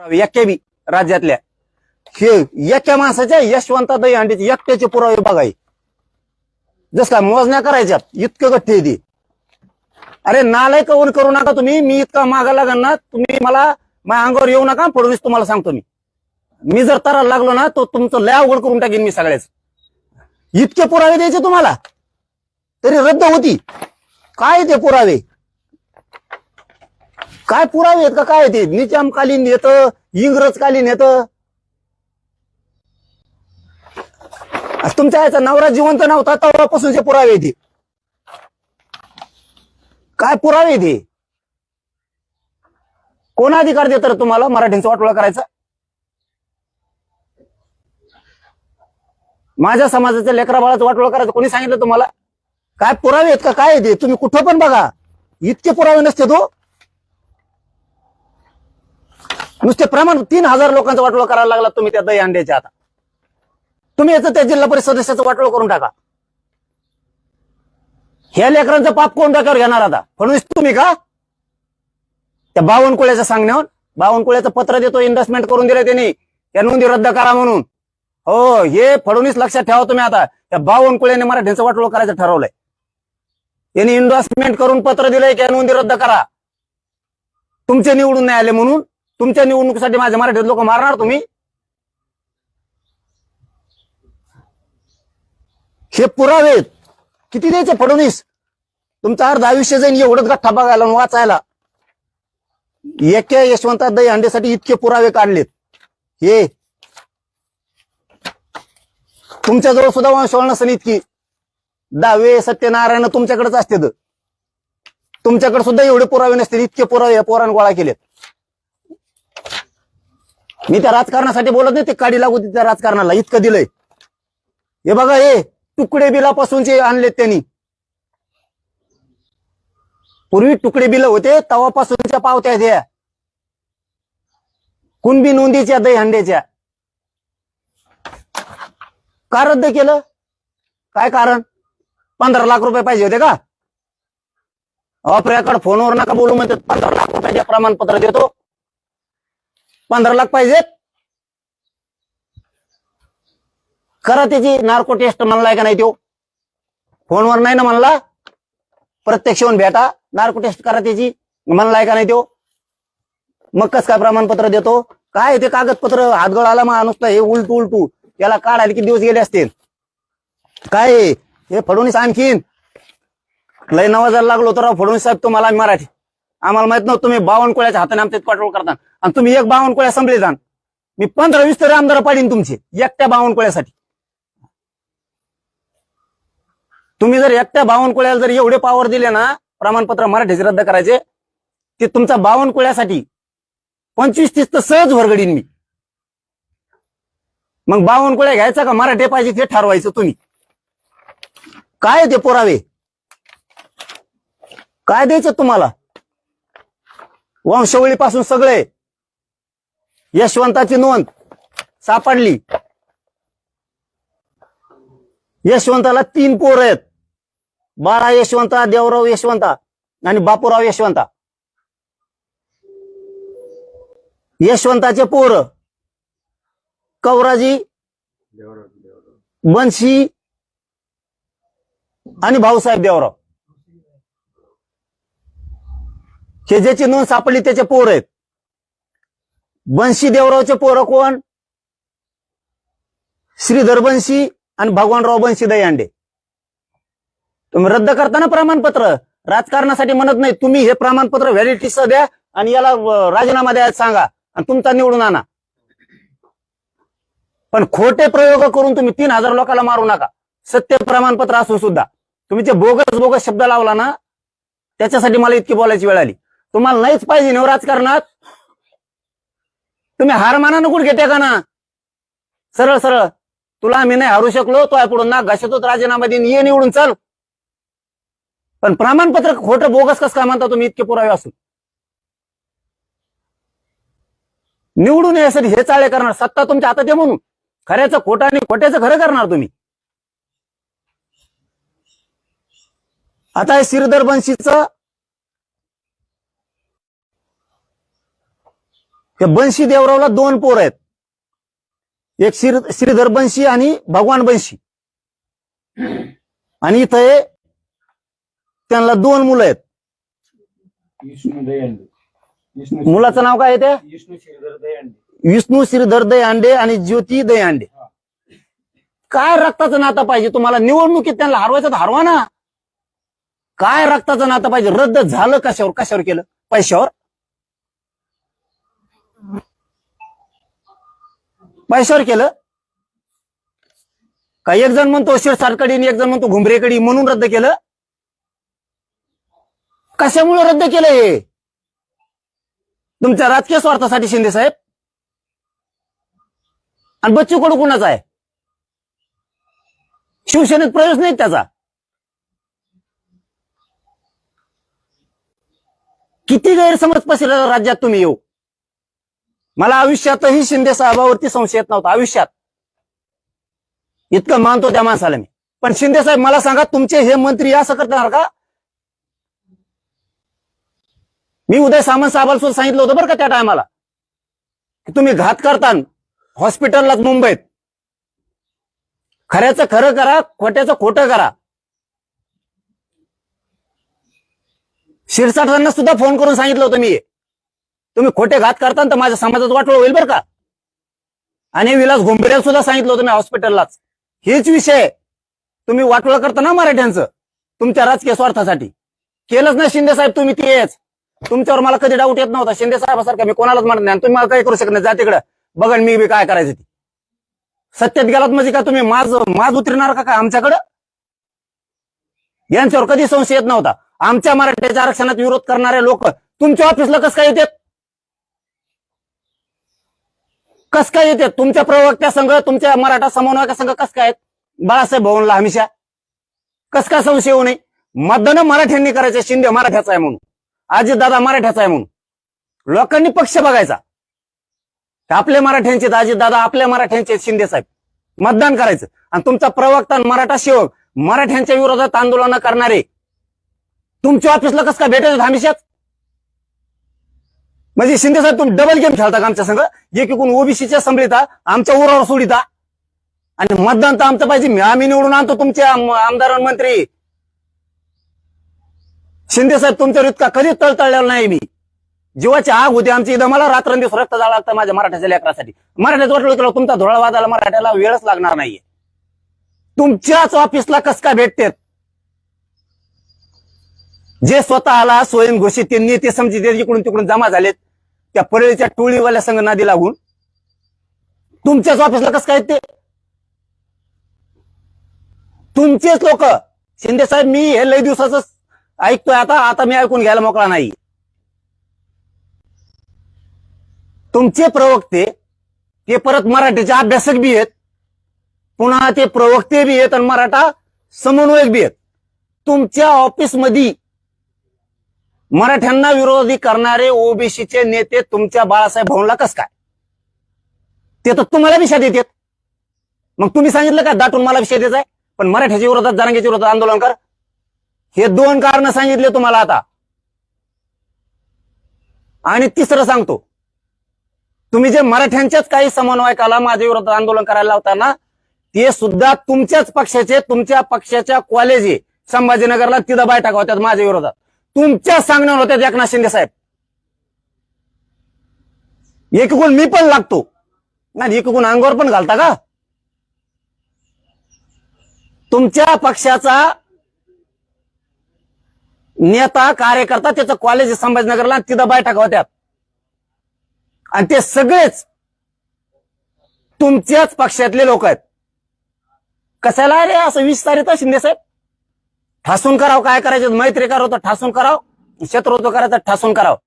पुरावे एक्या बी राज्यातल्या हे एका माणसाच्या यशवंत दहीहंडीचे एकट्याचे पुरावे बघाय जस का मोजण्या करायच्या इतकं गठ्ठे आहे ती. अरे नालाय कवन करू नका तुम्ही. मी इतका मागा लागणार ना तुम्ही मला माझ्या अंगावर येऊ नका. फडणवीस तुम्हाला सांगतो मी जर तराला लागलो ना तो तुमचं लय अवघड करून टाकेन मी सगळ्याच. इतके पुरावे द्यायचे तुम्हाला तरी रद्द होती. काय ते पुरावे काय पुरावे आहेत का काय ते निजामकालीन येतं इंग्रजकालीन येतं. तुमच्या याचा नवरा जिवंत नव्हता तेव्हापासूनचे पुरावे ते काय पुरावे ते कोण अधिकार देत तुम्हाला मराठींचा वाटोळा करायचा. माझ्या समाजाच्या लेकरा बाळाचा वाटोळा करायचं कोणी सांगितलं तुम्हाला. काय पुरावे आहेत का काय ते तुम्ही कुठं पण बघा इतके पुरावे नसते तो. नुसते प्रमाण 3000 लोकांचा वाटोळा करायला लागला तुम्ही त्या दहीहंड्याच्या. आता तुम्ही याचं त्या जिल्हा परिषद सदस्याचं वाटोळा करून टाका. ह्या लेकरांचं पाप कोण डोक्यावर घेणार आता फडणवीस तुम्ही का. त्या बावनकुळ्याचं सांगण्यावर बावनकुळ्याचं पत्र देतो इन्व्हेस्टमेंट करून दिलं त्यांनी त्या नोंदी रद्द करा म्हणून. हो हे फडणवीस लक्षात ठेवा तुम्ही. आता त्या बावनकुळ्याने मराठीचं वाटोळा करायचं ठरवलंय. त्यांनी इन्व्हेस्टमेंट करून पत्र दिलंय की नोंदी रद्द करा. तुमचे निवडून नाही आले म्हणून तुमच्या निवडणुकीसाठी माझ्या मराठीत लोक मारणार तुम्ही. हे पुरावे किती द्यायचे फडणवीस. तुमचं अर्ध आयुष्य जाईन एवढंच गठ्ठा बघायला वाचायला. एका यशवंत दहीहंडीसाठी इतके पुरावे काढलेत. हे तुमच्याजवळ सुद्धा वंशवळ नसेल इतकी. दावे सत्यनारायण तुमच्याकडेच असते. तुमच्याकडे सुद्धा एवढे पुरावे नसतील इतके पुरावे या पोरांनी गोळा केलेत. मी त्या राजकारणासाठी बोलत नाही. ते काडी लागू त्या राजकारणाला इतकं दिलंय. हे बघा हे तुकडे बिलापासूनचे आणलेत त्यांनी. पूर्वी तुकडे बिल होते तेव्हापासूनच्या पावत्या द्या कुणबी नोंदीच्या दहीहंड्याच्या. का रद्द केलं काय कारण. 15 लाख रुपये पाहिजे होते का. ऑपरेकडे फोनवर नका बोलू म्हणतात 15 लाख रुपयाचे प्रमाणपत्र देतो. 15 लाख पाहिजेत. करा त्याची नार्को टेस्ट म्हणलाय का नाही तो. फोनवर नाही ना म्हणला. प्रत्यक्ष येऊन भेटा नार्को टेस्ट करा त्याची म्हणलाय का नाही तो. मग कस काय प्रमाणपत्र देतो. काय ते कागदपत्र हातगळ आला माणूस हे उलटू याला काढायला किती दिवस गेले असतील. काय हे फडणवीस आणखीन लय नवाजायला लागलो तर फडणवीस साहेब तुम्हाला मराठी आम्हाला माहित नव्हतं. तुम्ही बावनकुळ्याच्या हाताने आमच्यात कंट्रोल करता आणि तुम्ही एक बावनकुळ्या संपले जाण. मी 15-20 तरी आमदार पाडीन तुमचे एकट्या बावनकुळ्यासाठी. तुम्ही जर एकट्या बावनकुळ्याला जर एवढे पॉवर दिले ना प्रमाणपत्र मराठीचे रद्द करायचे ते तुमचा बावनकुळ्यासाठी 25-30 तर सहज भरगडीन मी. मग बावनकुळ्या घ्यायचा का मराठी पाहिजे ते ठरवायचं तुम्ही. काय ते पुरावे काय द्यायचे तुम्हाला. वंशवळीपासून सगळे यशवंताची नोंद सापडली. यशवंताला 3 पोर आहेत. बाळा यशवंता देवराव यशवंता आणि बापूराव यशवंता. यशवंताचे पोर कवराजी बन्शी आणि भाऊसाहेब देवराव. हे ज्याची नोंद सापडली त्याचे पोर आहेत. बन्शी देवरावचे पोरं कोण श्रीधर बन्शी आणि भगवानराव बन्शी दहीहंडे. तुम्ही रद्द करताना प्रमाणपत्र राजकारणासाठी म्हणत नाही. तुम्ही हे प्रमाणपत्र व्हॅलिडिटी द्या आणि याला राजीनामा द्यायला सांगा आणि तुमचा निवडून आणा. पण खोटे प्रयोग करून तुम्ही 3000 लोकांना मारू नका. सत्य प्रमाणपत्र असून सुद्धा तुम्ही जे बोगस शब्द लावला ना त्याच्यासाठी मला इतकी बोलायची वेळ आली. तुम्हाला नाहीच पाहिजे ना राजकारणात. तुम्ही हार माना नको घेते का ना. सरळ तुला आम्ही नाही हारू शकलो तो पुढून ना घशातच राजीनामा देईन ये निवडून चल. पण प्रमाणपत्र खोटं बोगस कसं काय म्हणता तुम्ही इतके पुरावे असून. निवडून यासाठी हे चाळे करणार. सत्ता तुमच्या हातात आहे म्हणून खऱ्याचं खोटं आणि खोट्याचं खरं करणार तुम्ही. आता हे श्रीधर बन्शीचं त्या बंशी देवरावला 2 पोर आहेत, एक श्रीधर बंशी आणि भगवान बंशी, आणि इथं त्यांना 2 मुलं आहेत. मुलाचं नाव काय आहे त्या? विष्णू श्रीधर दहीहंडे आणि ज्योती दहीहंडे. काय रक्ताचं नातं पाहिजे तुम्हाला? निवडणुकीत त्यांना हरवायचं तर हरवा ना. काय रक्ताचं नातं पाहिजे? रद्द झालं कशावर? कशावर केलं? पैशावर? पैशावर केलं का? एक जण म्हणतो शिरसाटकडी आणि एक जण म्हणतो घुंबरेकडी म्हणून रद्द केलं. कशामुळे रद्द केलं? हे तुमच्या राजकीय स्वार्थासाठी शिंदे साहेब. आणि बच्चू कडू कुणाचा आहे? शिवसेनेत प्रवेश नाही त्याचा. किती गैरसमज पसरला राज्यात तुम्ही येऊ. मला आयुष्यातही शिंदे साहेबावरती संशय येत नव्हता. आयुष्यात इतकं मानतो त्या माणसाला मी. पण शिंदे साहेब मला सांगा, तुमचे हे मंत्री असं करणार का? मी उदय सामंत साहेबांना सुद्धा सांगितलं होतं बरं का त्या टायमाला, की तुम्ही घात करता हॉस्पिटललाच मुंबईत. खऱ्याचं खरं करा, खोट्याचं खोटं करा. शिरसाटांना सुद्धा फोन करून सांगितलं होतं मी, तुम्ही खोटे घात करता तर माझ्या समाजात वाटोळ होईल बरं का. आणि विलास घुंबरेला सुद्धा सांगितलं होतं मी हॉस्पिटललाच. हेच विषय तुम्ही वाटोळ करता ना मराठ्यांचं तुमच्या राजकीय स्वार्थासाठी. केलंच ना शिंदे साहेब तुम्ही तेच. तुमच्यावर मला कधी डाऊट येत नव्हता. शिंदे साहेबासारखा मी कोणालाच म्हणत नाही. तुम्ही मला काय करू शकत नाही. जा तिकडं, बघा मी बी काय करायचं ती. सत्यात गेलात म्हणजे का तुम्ही माज उतरणार का आमच्याकडं? यांच्यावर कधी संशय येत नव्हता. आमच्या मराठ्याच्या आरक्षणात विरोध करणारे लोक तुमच्या ऑफिसला कसं काय येतात? कस काय येतात? तुमच्या प्रवक्त्या संघ, तुमच्या मराठा समन्वयका संघ कस काय आहेत? बाळासाहेब भवनला हमेशा कस काय संशय होऊ नये? मतदान मराठ्यांनी करायचं. शिंदे मराठ्याचा आहे म्हणून, अजितदादा मराठ्याचा आहे म्हणून लोकांनी पक्ष बघायचा. आपले मराठ्यांचे अजितदादा, आपल्या मराठ्यांचे शिंदे साहेब, मतदान करायचं. आणि तुमचा प्रवक्ता मराठा सेवक मराठ्यांच्या विरोधात आंदोलन करणारे तुमच्या ऑफिसला कसं काय भेटायचं हमेशाच? म्हणजे शिंदे साहेब तुम्ही डबल गेम खेळता का आमच्या संघ? एकीकडून ओबीसीच्या संभळीता, आमच्या उरावर सोडिता, आणि मतदान तर आमचं पाहिजे. आम्ही निवडून आणतो तुमचे आमदार मंत्री. शिंदे साहेब तुमच्यावर इतका कधीच तळतळलेला नाही मी. जीवाची आग होती आमची इथं. मला रात्रंदिवस रक्त जावं लागतं माझ्या मराठ्याच्या लेकरासाठी. मराठ्याचं वाटलं तुला तुमचा धोळा वाजायला मराठ्याला वेळच लागणार नाहीये. तुमच्याच ऑफिसला कस काय भेटते? जे स्वतःला स्वयंघोषित ते नेते समजित इकडून तिकडून जमा झालेत, त्या परळीच्या टोळीवाल्या संघ नादी लागून तुमच्याच ऑफिसला कस काय ते? तुमचेच लोक. शिंदे साहेब मी हे लय दिवसाच ऐकतोय. आता मी ऐकून घ्यायला मोकळा नाही. तुमचे प्रवक्ते ते परत मराठीचे अभ्यासक बी आहेत, पुन्हा ते प्रवक्ते बी आहेत आणि मराठा समन्वयक बी आहेत. तुमच्या ऑफिसमध्ये मराठ्यांना विरोधी करणारे ओबीसीचे नेते तुमच्या बाळासाहेब भवनला कस काय? ते तर तुम्हाला विषय देतात. मग तुम्ही सांगितलं का दाटून मला विषय द्यायचा आहे, पण मराठ्याच्या विरोधात, जरांगेच्या विरोधात आंदोलन कर? हे 2 कारण सांगितले तुम्हाला आता. आणि तिसरं सांगतो, तुम्ही जे मराठ्यांच्याच काही समन्वयकाला माझ्या विरोधात आंदोलन करायला लावताना, ते सुद्धा तुमच्याच पक्षाचे, तुमच्या पक्षाच्या कॉलेज संभाजीनगरला तिथं बैठका होत्यात माझ्या विरोधात. तुमच्या सांगण्यावर होत्यात एकनाथ शिंदे साहेब. एकीकडून मी पण लागतो आणि एकीकडून अंगावर पण घालता का? तुमच्या पक्षाचा नेता कार्यकर्ता त्याचं कॉलेज संभाजीनगरला तिथं बैठका होत्यात, आणि ते सगळेच तुमच्याच पक्षातले लोक आहेत. कशाला रे असं विस्तारित शिंदे साहेब? ठासून करावं, काय करायचं? मैत्री करावं तर ठासून करावं, शत्रुत्व करायचं ठासून करावं.